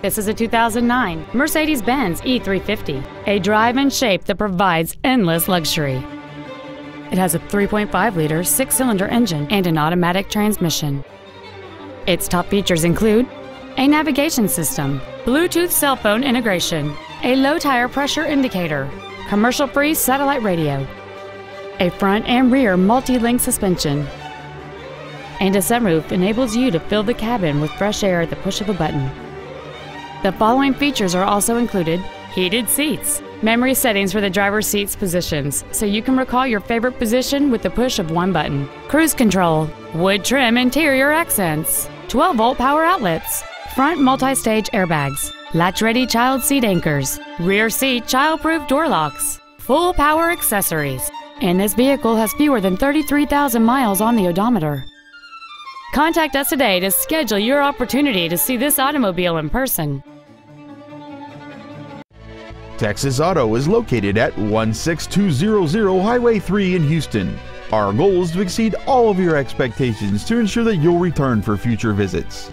This is a 2009 Mercedes-Benz E350, a drive and shape that provides endless luxury. It has a 3.5-liter six-cylinder engine and an automatic transmission. Its top features include a navigation system, Bluetooth cell phone integration, a low tire pressure indicator, commercial-free satellite radio, a front and rear multi-link suspension, and a sunroof enables you to fill the cabin with fresh air at the push of a button. The following features are also included: heated seats, memory settings for the driver's seat's positions, so you can recall your favorite position with the push of one button, cruise control, wood trim interior accents, 12-volt power outlets, front multi-stage airbags, latch-ready child seat anchors, rear seat child-proof door locks, full power accessories, and this vehicle has fewer than 33,000 miles on the odometer. Contact us today to schedule your opportunity to see this automobile in person. Texas Auto is located at 16200 Highway 3 in Houston. Our goal is to exceed all of your expectations to ensure that you'll return for future visits.